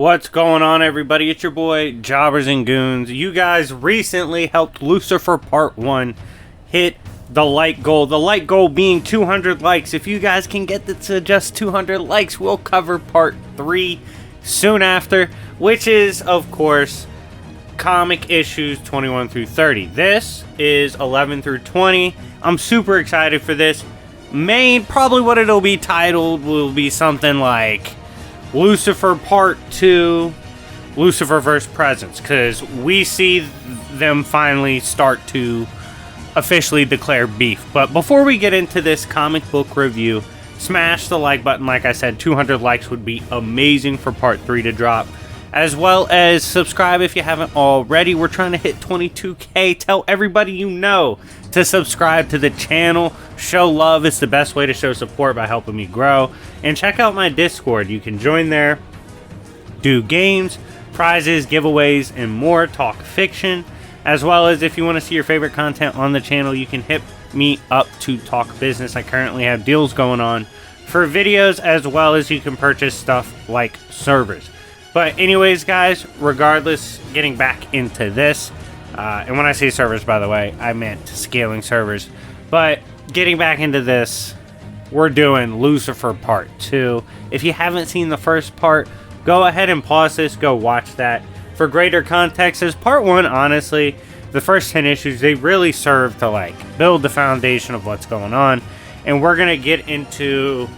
What's going on, everybody? It's your boy Jobbers and Goons. You guys recently helped Lucifer Part 1 hit the like goal. The like goal being 200 likes. If you guys can get it to just 200 likes, we'll cover Part 3 soon after, which is, of course, comic issues 21 through 30. This is 11 through 20. I'm super excited for this. Probably what it'll be titled will be something like Lucifer Part 2, Lucifer vs. Presence, because we see them finally start to officially declare beef. But before we get into this comic book review, smash the like button. Like I said, 200 likes would be amazing for Part 3 to drop. As well as subscribe if you haven't already. We're trying to hit 22K. Tell everybody you know to subscribe to the channel. Show love. It's the best way to show support by helping me grow. And check out my Discord. You can join there, do games, prizes, giveaways, and more. Talk fiction. As well as if you want to see your favorite content on the channel, you can hit me up to talk business. I currently have deals going on for videos, as well as you can purchase stuff like servers. But anyways, guys, regardless, getting back into this, and when I say servers, by the way, I meant scaling servers. But getting back into this, we're doing Lucifer Part 2. If you haven't seen the first part, go ahead and pause this, go watch that. For greater context, as Part 1, honestly, the first 10 issues, they really serve to, build the foundation of what's going on. And we're going to get into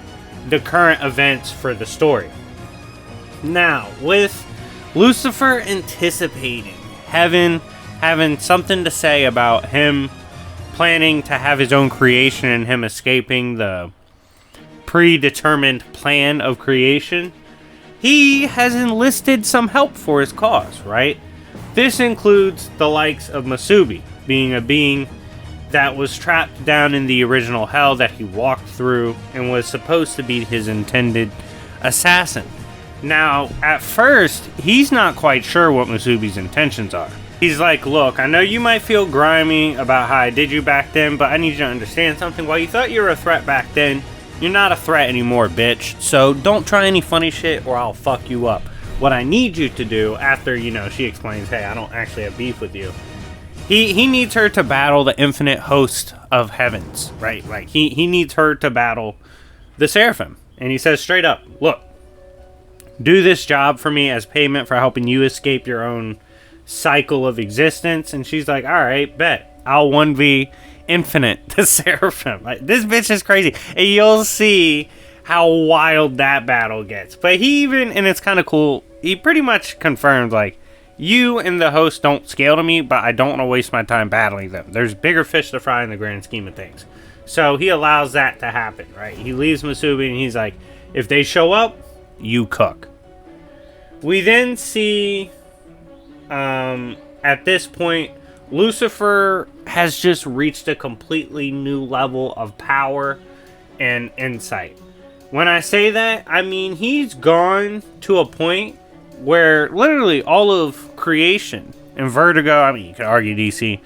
the current events for the story. Now, with Lucifer anticipating heaven having something to say about him planning to have his own creation and him escaping the predetermined plan of creation, he has enlisted some help for his cause, right? This includes the likes of Mazikeen, being a being that was trapped down in the original hell that he walked through and was supposed to be his intended assassin. Now, at first, he's not quite sure what Mazikeen's intentions are. He's like, look, I know you might feel grimy about how I did you back then, but I need you to understand something. While you thought you were a threat back then, you're not a threat anymore, bitch. So don't try any funny shit or I'll fuck you up. What I need you to do after, she explains, hey, I don't actually have beef with you. He needs her to battle the infinite host of heavens, right? Like, he needs her to battle the Seraphim. And he says straight up, look, do this job for me as payment for helping you escape your own cycle of existence. And she's like, alright, bet. I'll 1v infinite the Seraphim. Like, this bitch is crazy. And you'll see how wild that battle gets. But and it's kind of cool, he pretty much confirmed, you and the host don't scale to me, but I don't want to waste my time battling them. There's bigger fish to fry in the grand scheme of things. So he allows that to happen, right? He leaves Mazikeen and he's like, if they show up, you cook. We then see, at this point, Lucifer has just reached a completely new level of power and insight. When I say that, I mean he's gone to a point where literally all of creation and Vertigo, you could argue DC,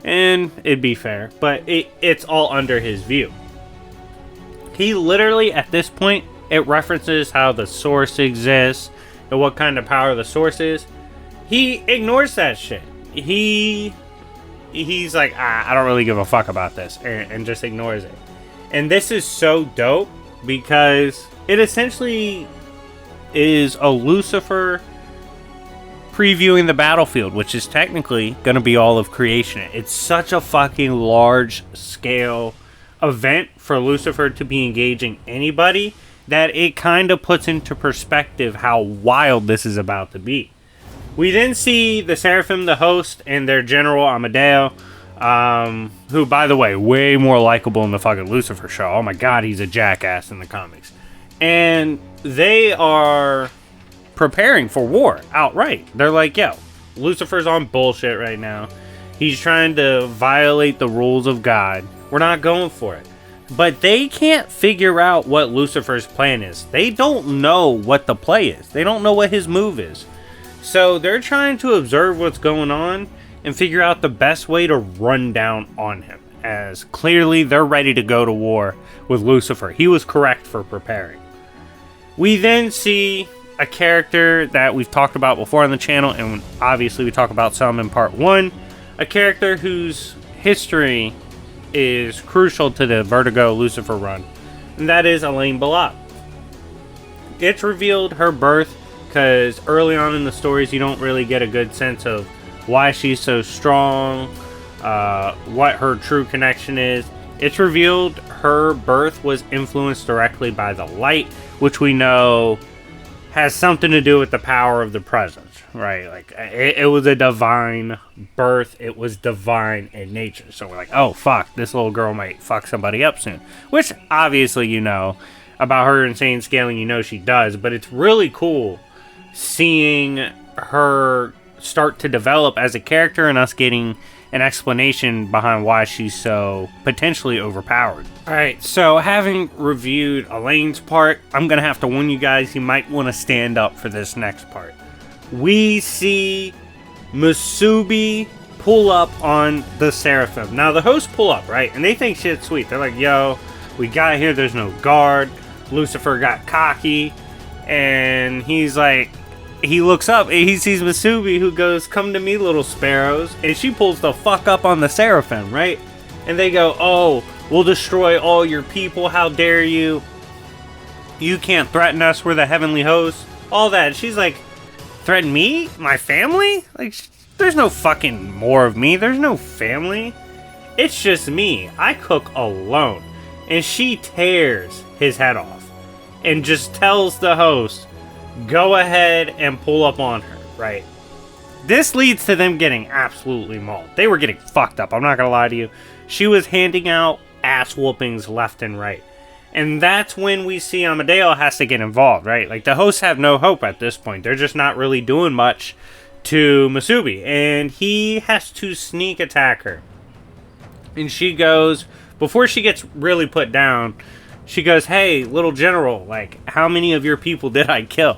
and it'd be fair, but it's all under his view. He literally, at this point, it references how the source exists and what kind of power the source is. He ignores that shit. He's like, I don't really give a fuck about this, and just ignores it. And this is so dope because it essentially is a Lucifer previewing the battlefield, which is technically going to be all of creation. It's such a fucking large scale event for Lucifer to be engaging anybody that it kind of puts into perspective how wild this is about to be. We then see the Seraphim, the host, and their general Amadeo, who, by the way, way more likable in the fucking Lucifer show. Oh my god, he's a jackass in the comics. And they are preparing for war outright. They're like, yo, Lucifer's on bullshit right now. He's trying to violate the rules of God. We're not going for it. But they can't figure out what Lucifer's plan is. They don't know what the play is. They don't know what his move is. So they're trying to observe what's going on and figure out the best way to run down on him. As clearly they're ready to go to war with Lucifer. He was correct for preparing. We then see a character that we've talked about before on the channel, and obviously we talk about some in part 1. A character whose history is crucial to the Vertigo Lucifer run, and that is Elaine. It's revealed her birth, because early on in the stories you don't really get a good sense of why she's so strong, what her true connection is. It's revealed her birth was influenced directly by the light, which we know has something to do with the power of the presence, right? Like, it was a divine birth. It was divine in nature. So we're like, oh, fuck, this little girl might fuck somebody up soon. Which, obviously, you know, about her insane scaling, you know she does. But it's really cool seeing her start to develop as a character and us getting an explanation behind why she's so potentially overpowered. Alright, so having reviewed Elaine's part, I'm going to have to warn you guys, you might want to stand up for this next part. We see Musubi pull up on the Seraphim. Now, the hosts pull up, right? And they think shit's sweet. They're like, yo, we got here, there's no guard. Lucifer got cocky. And he's like, he looks up and he sees Musubi, who goes, come to me, little sparrows. And she pulls the fuck up on the Seraphim, right? And they go, oh, we'll destroy all your people. How dare you? You can't threaten us. We're the heavenly host. All that. And she's like, threaten me? My family? Like, there's no fucking more of me. There's no family. It's just me. I cook alone. And she tears his head off and just tells the host, go ahead and pull up on her, right? This leads to them getting absolutely mauled. They were getting fucked up, I'm not gonna lie to you. She was handing out ass whoopings left and right. And that's when we see Amadeo has to get involved, right? Like, the hosts have no hope at this point. They're just not really doing much to Musubi. And he has to sneak attack her. And she goes, before she gets really put down, she goes, hey, little general, like, how many of your people did I kill?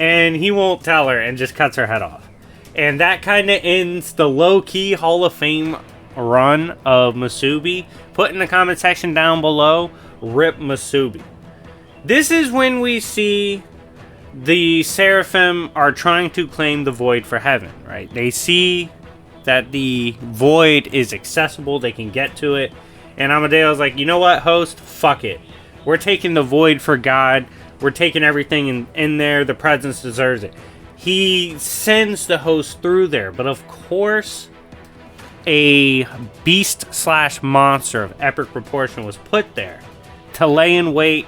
And he won't tell her and just cuts her head off. And that kind of ends the low-key Hall of Fame run of Musubi. Put in the comment section down below, rip Musubi. This is when we see the Seraphim are trying to claim the Void for heaven, right? They see that the Void is accessible, they can get to it. And Amadeo's like, you know what, host? Fuck it. We're taking the Void for God. We're taking everything in there. The presence deserves it. He sends the host through there. But of course, a beast/monster of epic proportion was put there to lay in wait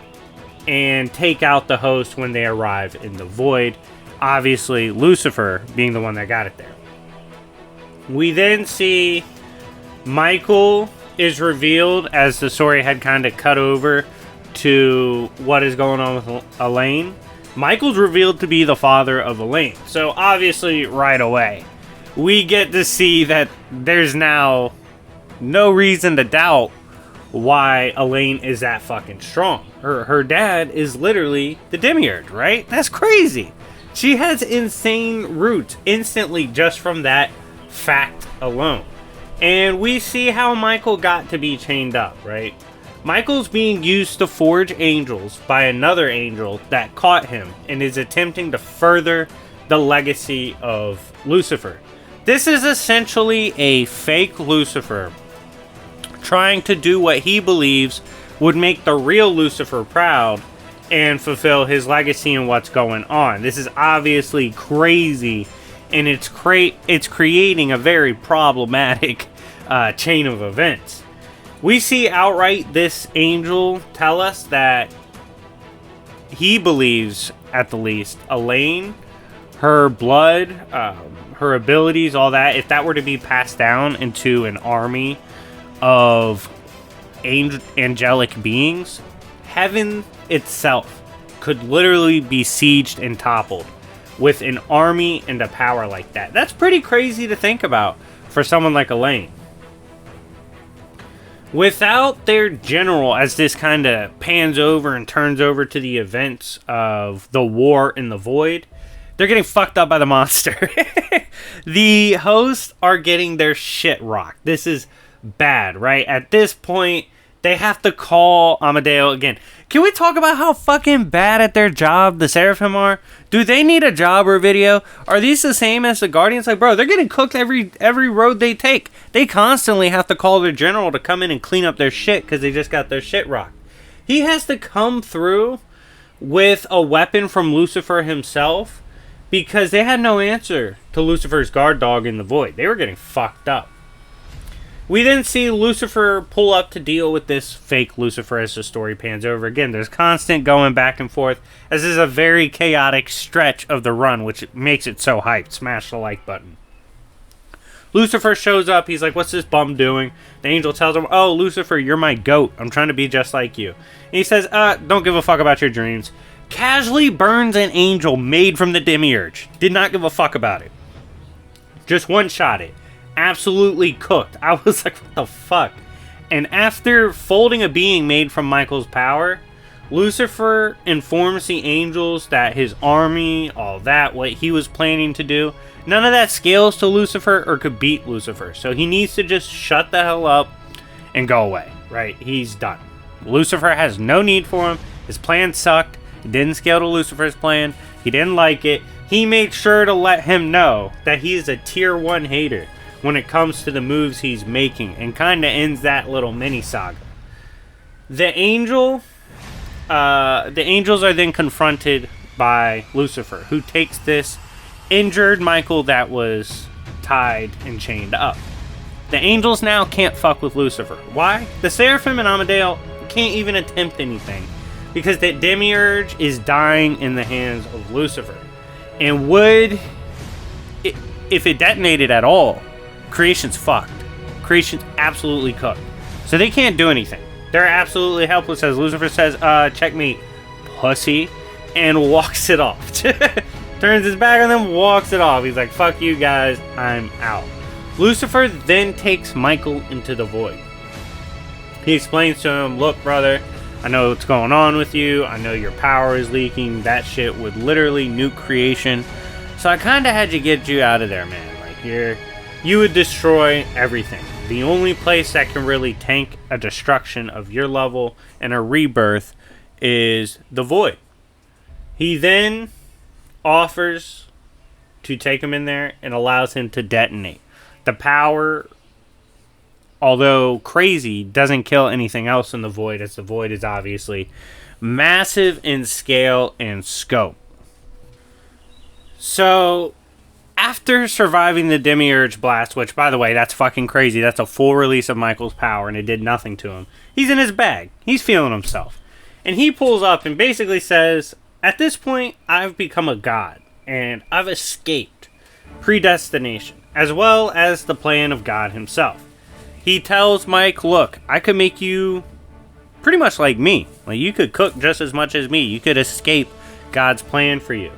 and take out the host when they arrive in the Void. Obviously, Lucifer being the one that got it there. We then see Michael is revealed as the story had kind of cut over to what is going on with Elaine. Michael's revealed to be the father of Elaine. So obviously right away we get to see that there's now no reason to doubt why Elaine is that fucking strong. Her dad is literally the demiurge, right? That's crazy. She has insane roots instantly just from that fact alone. And we see how Michael got to be chained up, right? Michael's being used to forge angels by another angel that caught him and is attempting to further the legacy of Lucifer. This is essentially a fake Lucifer trying to do what he believes would make the real Lucifer proud and fulfill his legacy and what's going on. This is obviously crazy, and it's creating a very problematic chain of events. We see outright this angel tell us that he believes, at the least, Elaine, her blood, her abilities, all that, if that were to be passed down into an army of angelic beings, heaven itself could literally be sieged and toppled with an army and a power like that. That's pretty crazy to think about for someone like Elaine. Without their general, as this kind of pans over and turns over to the events of the war in the Void, they're getting fucked up by the monster. The hosts are getting their shit rocked. This is bad, right? At this point, They have to call Amadeo again. Can we talk about how fucking bad at their job the Seraphim are? Do they need a job or a video? Are these the same as the Guardians? Like, bro, they're getting cooked every road they take. They constantly have to call their general to come in and clean up their shit because they just got their shit rocked. He has to come through with a weapon from Lucifer himself because they had no answer to Lucifer's guard dog in the void. They were getting fucked up. We then see Lucifer pull up to deal with this fake Lucifer as the story pans over. Again, there's constant going back and forth, as this is a very chaotic stretch of the run, which makes it so hyped. Smash the like button. Lucifer shows up. He's like, what's this bum doing? The angel tells him, oh, Lucifer, you're my goat. I'm trying to be just like you. And he says, don't give a fuck about your dreams. Casually burns an angel made from the demiurge. Did not give a fuck about it. Just one-shot it. Absolutely cooked. I was like, what the fuck? And after folding a being made from Michael's power, Lucifer informs the angels that his army, all that, what he was planning to do, none of that scales to Lucifer or could beat Lucifer. So he needs to just shut the hell up and go away, right? He's done. Lucifer has no need for him. His plan sucked. It didn't scale to Lucifer's plan. He didn't like it. He made sure to let him know that he is a tier 1 hater when it comes to the moves he's making, and kind of ends that little mini saga. The angels are then confronted by Lucifer, who takes this injured Michael that was tied and chained up. The angels now can't fuck with Lucifer. Why? The Seraphim and Amadeo can't even attempt anything, because the demiurge is dying in the hands of Lucifer. And if it detonated at all, creation's fucked. Creation's absolutely cooked. So they can't do anything. They're absolutely helpless, as Lucifer says, checkmate, pussy, and walks it off. Turns his back on them, walks it off. He's like, fuck you guys, I'm out. Lucifer then takes Michael into the void. He explains to him, look, brother, I know what's going on with you. I know your power is leaking. That shit would literally nuke creation. So I kind of had to get you out of there, man. Like, you would destroy everything. The only place that can really tank a destruction of your level and a rebirth is the void. He then offers to take him in there and allows him to detonate. The power, although crazy, doesn't kill anything else in the void, as the void is obviously massive in scale and scope. So after surviving the Demiurge blast, which, by the way, that's fucking crazy. That's a full release of Michael's power, and it did nothing to him. He's in his bag. He's feeling himself. And he pulls up and basically says, at this point, I've become a god, and I've escaped predestination, as well as the plan of God himself. He tells Mike, look, I could make you pretty much like me. Like, you could cook just as much as me. You could escape God's plan for you.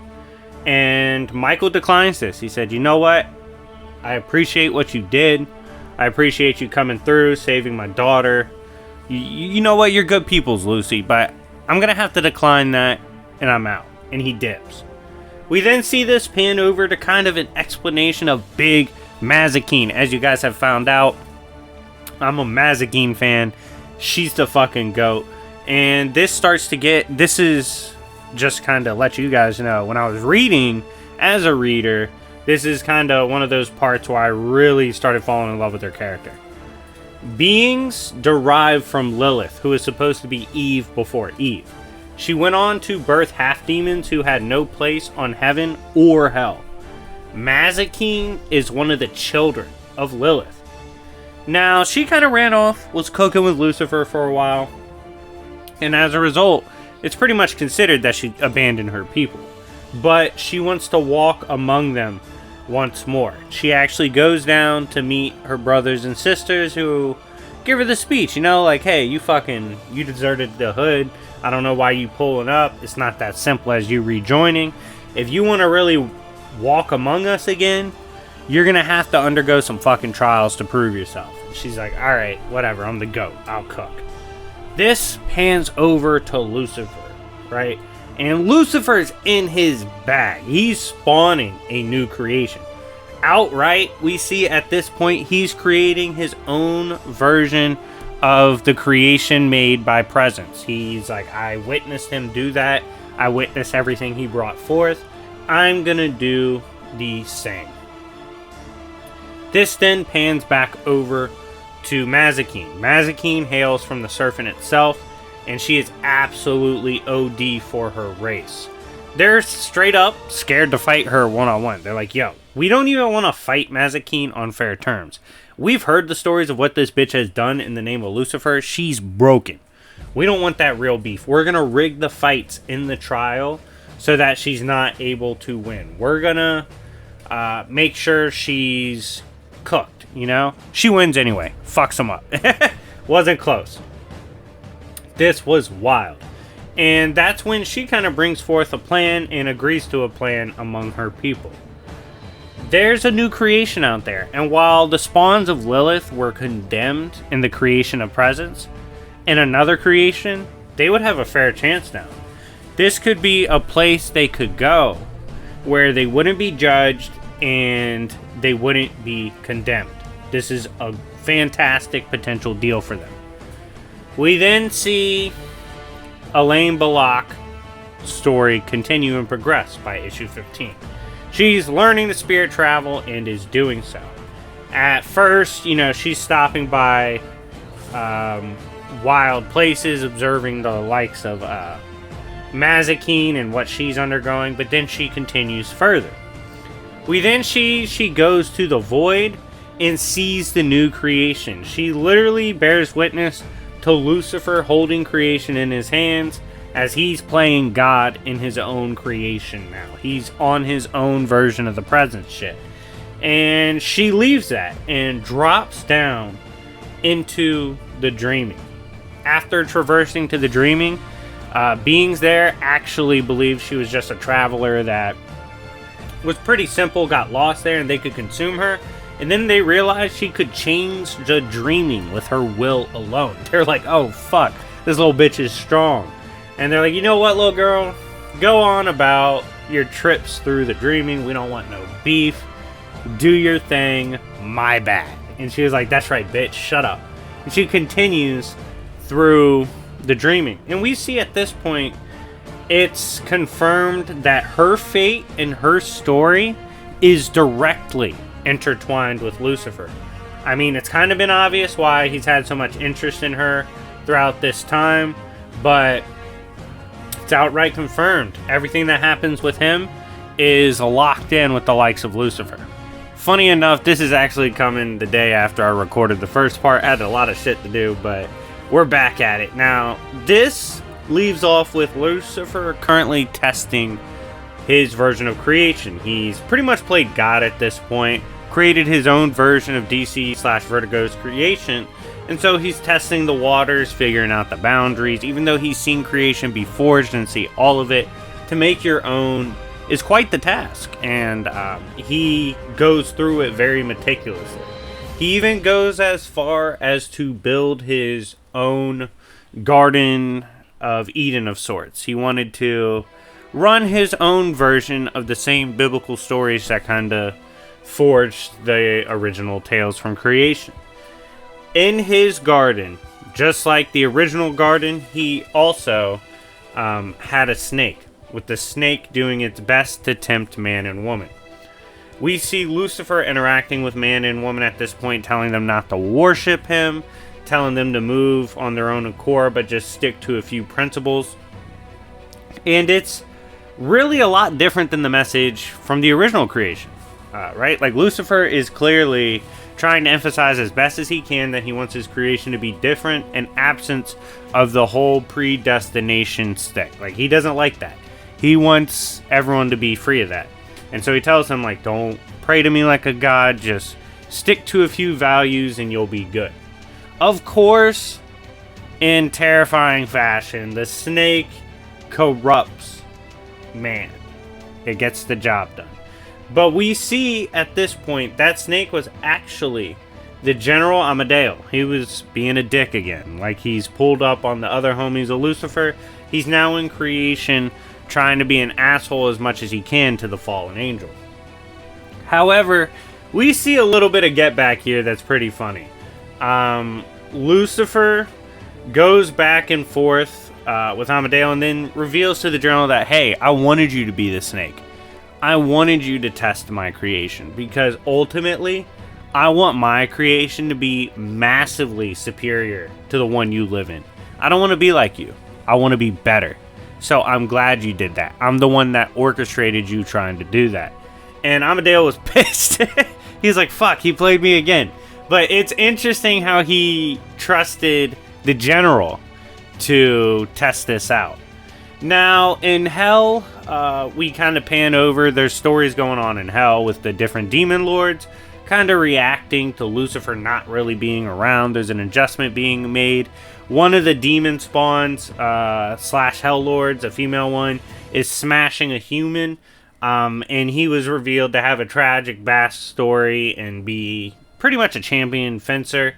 And Michael declines this. He said, you know what? I appreciate what you did. I appreciate you coming through, saving my daughter. You know what? You're good peoples, Lucy, but I'm going to have to decline that, and I'm out. And he dips. We then see this pan over to kind of an explanation of Big Mazikeen. As you guys have found out, I'm a Mazikeen fan. She's the fucking GOAT. And this is just kind of let you guys know, when I was reading as a reader, this is kind of one of those parts where I really started falling in love with her character. Beings derived from Lilith, who is supposed to be Eve before Eve. She went on to birth half-demons who had no place on heaven or hell. Mazikeen is one of the children of Lilith. Now, she kind of ran off, was cooking with Lucifer for a while, and as a result, it's pretty much considered that she abandoned her people. But she wants to walk among them once more. She actually goes down to meet her brothers and sisters who give her the speech, like, hey, you deserted the hood. I don't know why you pulling up. It's not that simple as you rejoining. If you want to really walk among us again, you're going to have to undergo some fucking trials to prove yourself. She's like, all right, whatever, I'm the GOAT. I'll cook. This pans over to Lucifer, right? And Lucifer's in his bag. He's spawning a new creation. Outright, we see at this point he's creating his own version of the creation made by presence. He's like, I witnessed him do that. I witnessed everything he brought forth. I'm gonna do the same. This then pans back over to Mazikeen. Mazikeen hails from the serpent itself, and she is absolutely OD for her race. They're straight up scared to fight her one-on-one. They're like, yo, we don't even want to fight Mazikeen on fair terms. We've heard the stories of what this bitch has done in the name of Lucifer. She's broken. We don't want that real beef. We're going to rig the fights in the trial so that she's not able to win. We're going to make sure she's cooked, you know? She wins anyway. Fucks them up. Wasn't close. This was wild. And that's when she kind of brings forth a plan and agrees to a plan among her people. There's a new creation out there, and while the spawns of Lilith were condemned in the creation of presence, in another creation, they would have a fair chance now. This could be a place they could go where they wouldn't be judged and they wouldn't be condemned. This is a fantastic potential deal for them. We then see Elaine Balak's story continue and progress by issue 15. She's learning the spirit travel and is doing so. At first, you know, she's stopping by wild places, observing the likes of Mazikeen and what she's undergoing, but then she continues further. We then she goes to the void and sees the new creation. She literally bears witness to Lucifer holding creation in his hands as he's playing God in his own creation now. He's on his own version of the present shit. And she leaves that and drops down into the dreaming. After traversing to the dreaming, beings there actually believed she was just a traveler that was pretty simple, got lost there, and they could consume her. And then they realized she could change the dreaming with her will alone. They're like, oh fuck, this little bitch is strong. And they're like, you know what, little girl? Go on about your trips through the dreaming. We don't want no beef. Do your thing. My bad. And she was like, that's right, bitch. Shut up. And she continues through the dreaming. And we see at this point, it's confirmed that her fate and her story is directly intertwined with Lucifer. I mean, it's kind of been obvious why he's had so much interest in her throughout this time, but it's outright confirmed. Everything that happens with him is locked in with the likes of Lucifer. Funny enough, this is actually coming the day after I recorded the first part. I had a lot of shit to do, but we're back at it. Now, this leaves off with Lucifer currently testing his version of creation. He's pretty much played God at this point, created his own version of DC/Vertigo's creation, and so he's testing the waters, figuring out the boundaries. Even though he's seen creation be forged and see all of it, to make your own is quite the task, and he goes through it very meticulously. He even goes as far as to build his own Garden of Eden of sorts. He wanted to run his own version of the same biblical stories that kind of forged the original tales from creation. In his garden, just like the original garden, he also had a snake, with the snake doing its best to tempt man and woman. We see Lucifer interacting with man and woman at this point, telling them not to worship him, telling them to move on their own accord, but just stick to a few principles. And it's really a lot different than the message from the original creation, right? Like, Lucifer is clearly trying to emphasize as best as he can that he wants his creation to be different and absence of the whole predestination stick. Like, he doesn't like that. He wants everyone to be free of that. And so he tells them, like, don't pray to me like a god, just stick to a few values and you'll be good. Of course, in terrifying fashion, the snake corrupts man. It gets the job done. But we see at this point that snake was actually the General Amadeo. He was being a dick again. Like, he's pulled up on the other homies of Lucifer. He's now in creation trying to be an asshole as much as he can to the fallen angel. However, we see a little bit of get back here that's pretty funny. Lucifer goes back and forth with Amadeo and then reveals to the journal that, hey, I wanted you to be the snake. I wanted you to test my creation because ultimately I want my creation to be massively superior to the one you live in. I don't want to be like you. I want to be better. So I'm glad you did that. I'm the one that orchestrated you trying to do that. And Amadeo was pissed. He's like, fuck, he played me again. But it's interesting how he trusted the general to test this out. Now, in Hell, we kind of pan over. There's stories going on in Hell with the different demon lords kind of reacting to Lucifer not really being around. There's an adjustment being made. One of the demon spawns slash Hell Lords, a female one, is smashing a human. And he was revealed to have a tragic backstory and be pretty much a champion fencer.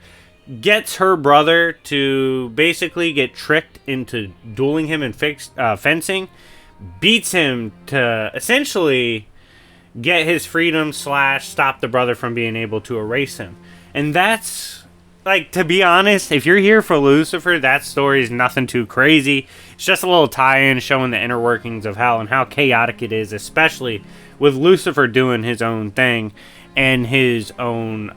Gets her brother to basically get tricked into dueling him in fencing. Beats him to essentially get his freedom slash stop the brother from being able to erase him. And that's, like, to be honest, if you're here for Lucifer, that story is nothing too crazy. It's just a little tie-in showing the inner workings of hell and how chaotic it is, especially with Lucifer doing his own thing and his own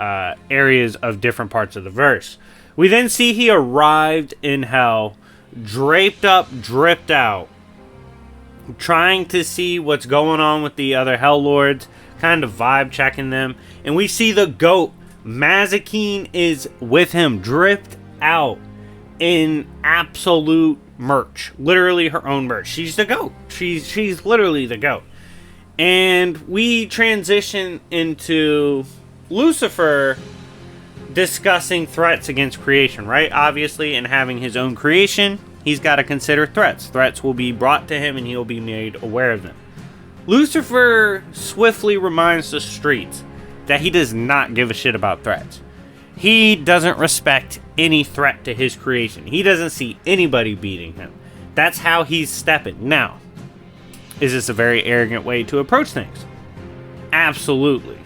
areas of different parts of the verse. We then see he arrived in hell, draped up, dripped out, trying to see what's going on with the other Hell Lords, kind of vibe checking them. And we see the goat, Mazikeen, is with him, dripped out in absolute merch. Literally her own merch. She's the goat. She's literally the goat. And we transition into Lucifer discussing threats against creation, right? Obviously, in having his own creation, he's got to consider threats. Threats will be brought to him and he'll be made aware of them. Lucifer swiftly reminds the streets that he does not give a shit about threats. He doesn't respect any threat to his creation. He doesn't see anybody beating him. That's how he's stepping. Now, is this a very arrogant way to approach things? Absolutely.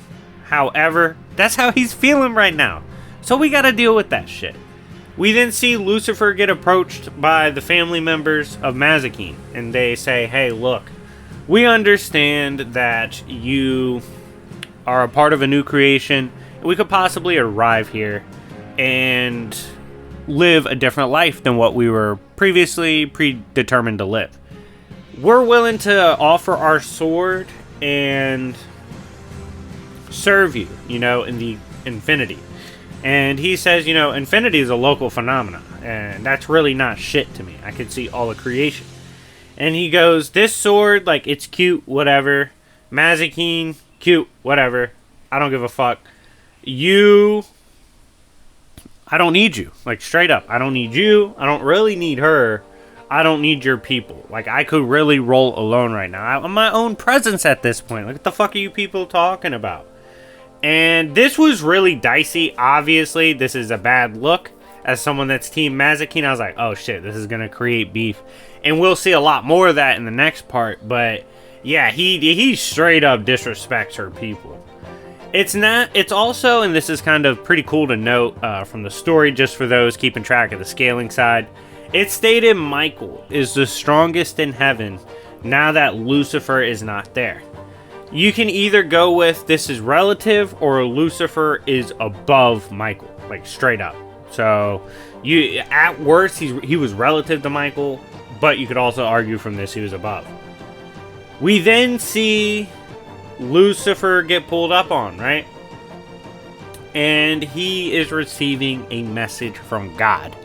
However, that's how he's feeling right now. So we gotta deal with that shit. We then see Lucifer get approached by the family members of Mazikeen. And they say, hey, look, we understand that you are a part of a new creation. We could possibly arrive here and live a different life than what we were previously predetermined to live. We're willing to offer our sword and serve you, in the infinity. And he says, infinity is a local phenomenon, and that's really not shit to me. I could see all of creation. And he goes, this sword, it's cute, whatever. Mazikeen, cute, whatever. I don't give a fuck. I don't need you. Straight up. I don't need you. I don't really need her. I don't need your people. I could really roll alone right now. I'm my own presence at this point. What the fuck are you people talking about? And this was really dicey. Obviously, this is a bad look. As someone that's Team Mazikeen, I was like, oh shit, this is going to create beef. And we'll see a lot more of that in the next part. But yeah, he straight up disrespects her people. It's also, and this is kind of pretty cool to note from the story, just for those keeping track of the scaling side. It stated Michael is the strongest in heaven now that Lucifer is not there. You can either go with this is relative or Lucifer is above Michael, straight up. So at worst he was relative to Michael, but you could also argue from this he was above. We then see Lucifer get pulled up on, right? And he is receiving a message from God,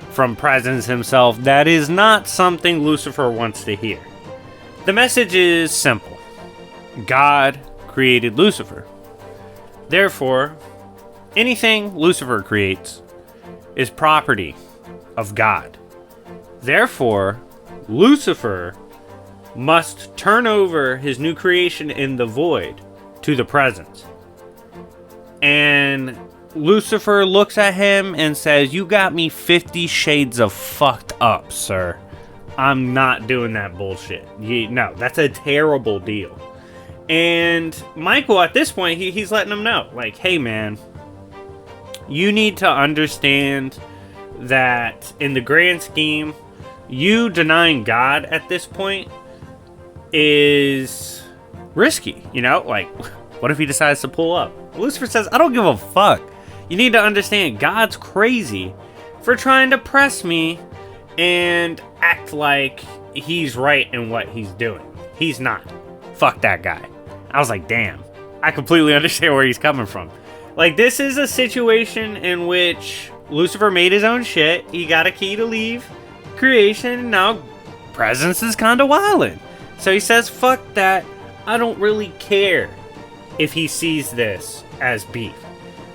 from Presence himself. That is not something Lucifer wants to hear. The message is simple. God created Lucifer. Therefore, anything Lucifer creates is property of God. Therefore, Lucifer must turn over his new creation in the void to the Presence. And Lucifer looks at him and says, you got me 50 shades of fucked up, sir. I'm not doing that bullshit. No, that's a terrible deal. And Michael, at this point, he's letting him know, hey man, you need to understand that in the grand scheme, you denying God at this point is risky, you know? Like, what if he decides to pull up? Lucifer says, I don't give a fuck. You need to understand, God's crazy for trying to press me and act like he's right in what he's doing. He's not. Fuck that guy. I was like, damn. I completely understand where he's coming from. Like, this is a situation in which Lucifer made his own shit. He got a key to leave creation, and now Presence is kind of wildin'. So he says, fuck that. I don't really care if he sees this as beef.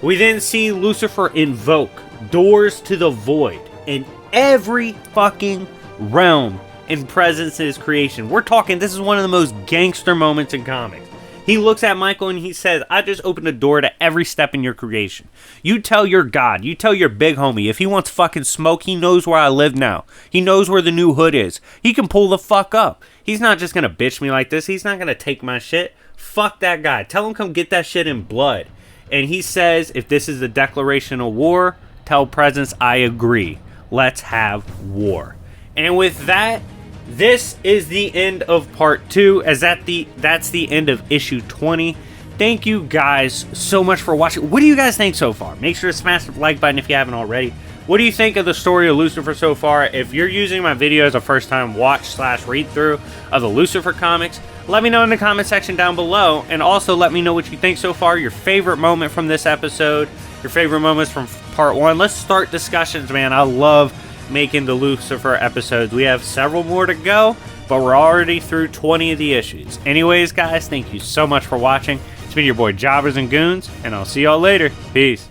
We then see Lucifer invoke doors to the void in every fucking realm in Presence's creation. We're talking, this is one of the most gangster moments in comics. He looks at Michael and he says, I just opened a door to every step in your creation. You tell your God, you tell your big homie, if he wants fucking smoke, he knows where I live now. He knows where the new hood is. He can pull the fuck up. He's not just gonna bitch me like this. He's not gonna take my shit. Fuck that guy. Tell him come get that shit in blood. And he says, if this is a declaration of war, tell Presence I agree. Let's have war. And with that, this is the end of part 2, as that's the end of issue 20. Thank you guys so much for watching. What do you guys think so far? Make sure to smash the like button if you haven't already. What do you think of the story of Lucifer so far? If you're using my video as a first time watch / read through of the Lucifer comics, let me know in the comment section down below, and also let me know what you think so far, your favorite moment from this episode, your favorite moments from part 1. Let's start discussions, man. I love making the Lucifer episodes. We have several more to go, but we're already through 20 of the issues. Anyways, guys, thank you so much for watching. It's been your boy Jobbers and Goons, and I'll see y'all later. Peace.